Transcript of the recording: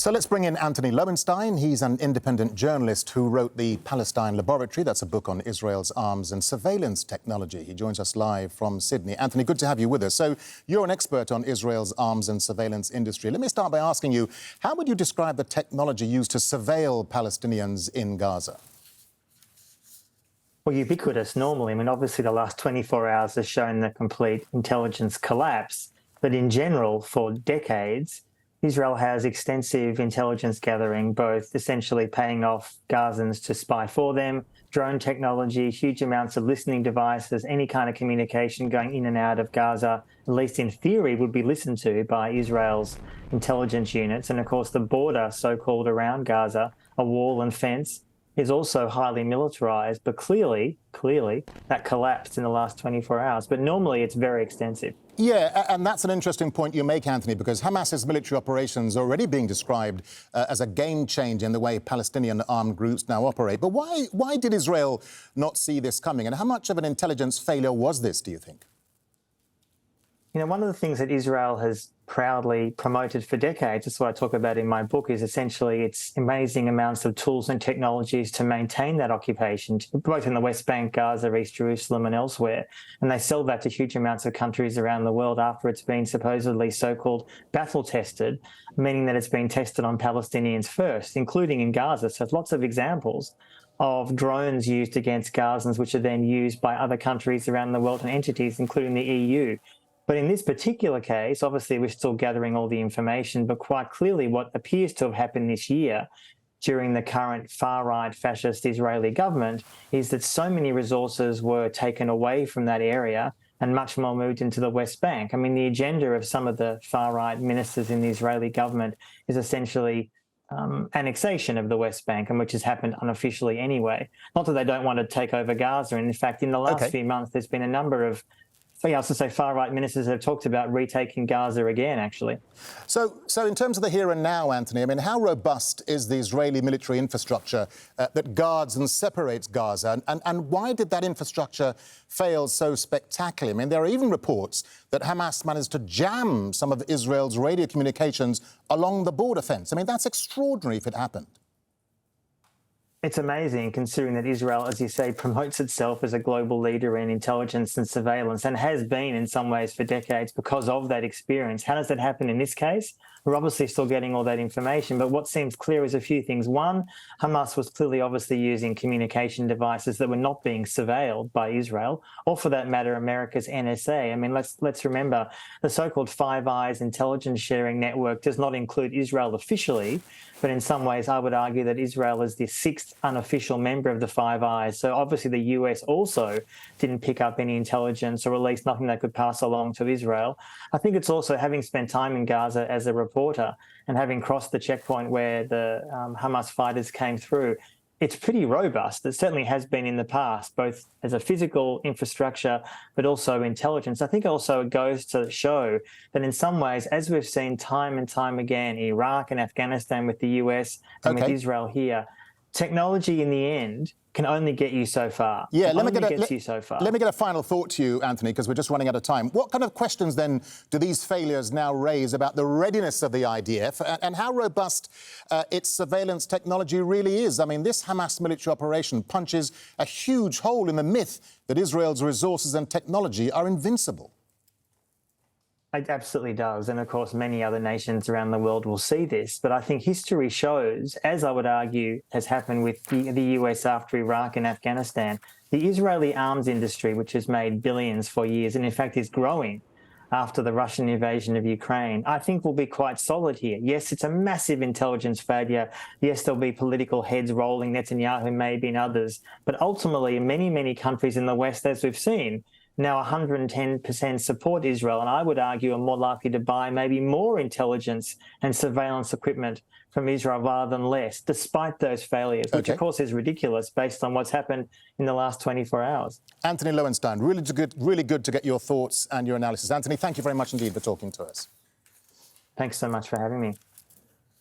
So let's bring in Antony Loewenstein. He's an independent journalist who wrote the Palestine Laboratory. That's a book on Israel's arms and surveillance technology. He joins us live from Sydney. Anthony, good to have you with us. So you're an expert on Israel's arms and surveillance industry. Let me start by asking you, how would you describe the technology used to surveil Palestinians in Gaza? Well, ubiquitous normally. I mean, obviously the last 24 hours has shown the complete intelligence collapse. But in general, for decades, Israel has extensive intelligence gathering, both essentially paying off Gazans to spy for them, drone technology, huge amounts of listening devices, any kind of communication going in and out of Gaza, at least in theory, would be listened to by Israel's intelligence units. And of course, the border, so-called, around Gaza, a wall and fence, is also highly militarized, but clearly, that collapsed in the last 24 hours. But normally it's very extensive. Yeah, and that's an interesting point you make, Anthony, because Hamas's military operations are already being described as a game changer in the way Palestinian armed groups now operate. But why did Israel not see this coming? And how much of an intelligence failure was this, do you think? You know, one of the things that Israel has proudly promoted for decades, that's what I talk about in my book, is essentially its amazing amounts of tools and technologies to maintain that occupation, both in the West Bank, Gaza, East Jerusalem and elsewhere. And they sell that to huge amounts of countries around the world after it's been supposedly so-called battle-tested, meaning that it's been tested on Palestinians first, including in Gaza. So there's lots of examples of drones used against Gazans, which are then used by other countries around the world and entities, including the EU. But in this particular case, obviously we're still gathering all the information, but quite clearly what appears to have happened this year during the current far-right fascist Israeli government is that so many resources were taken away from that area and much more moved into the West Bank. I mean, the agenda of some of the far-right ministers in the Israeli government is essentially annexation of the West Bank, and which has happened unofficially anyway. Not that they don't want to take over Gaza. And in fact, in the last few months, there's been a number of far-right ministers have talked about retaking Gaza again, actually. So in terms of the here and now, Anthony, I mean, how robust is the Israeli military infrastructure that guards and separates Gaza? And why did that infrastructure fail so spectacularly? I mean, there are even reports that Hamas managed to jam some of Israel's radio communications along the border fence. I mean, that's extraordinary if it happened. It's amazing considering that Israel, as you say, promotes itself as a global leader in intelligence and surveillance and has been in some ways for decades because of that experience. How does that happen in this case? We're obviously still getting all that information, but what seems clear is a few things. One, Hamas was clearly obviously using communication devices that were not being surveilled by Israel, or for that matter, America's NSA. I mean, let's remember the so-called Five Eyes intelligence sharing network does not include Israel officially, but in some ways I would argue that Israel is the sixth unofficial member of the Five Eyes. So obviously the US also didn't pick up any intelligence, or at least nothing they could pass along to Israel. I think it's also, having spent time in Gaza as a reporter and having crossed the checkpoint where the Hamas fighters came through, it's pretty robust. It certainly has been in the past, both as a physical infrastructure, but also intelligence. I think also it goes to show that in some ways, as we've seen time and time again, Iraq and Afghanistan with the US and with Israel here, technology in the end can only get you so far. Yeah, let me get a final thought to you, Anthony, because we're just running out of time. What kind of questions then do these failures now raise about the readiness of the IDF and how robust its surveillance technology really is? I mean, this Hamas military operation punches a huge hole in the myth that Israel's resources and technology are invincible. It absolutely does. And of course, many other nations around the world will see this. But I think history shows, as I would argue has happened with the US after Iraq and Afghanistan, the Israeli arms industry, which has made billions for years and in fact is growing after the Russian invasion of Ukraine, I think will be quite solid here. Yes, it's a massive intelligence failure. Yes, there'll be political heads rolling, Netanyahu maybe and others. But ultimately, many countries in the West, as we've seen, now 110% support Israel, and I would argue are more likely to buy maybe more intelligence and surveillance equipment from Israel rather than less, despite those failures, which of course is ridiculous based on what's happened in the last 24 hours. Antony Loewenstein, really good to get your thoughts and your analysis. Anthony, thank you very much indeed for talking to us. Thanks so much for having me.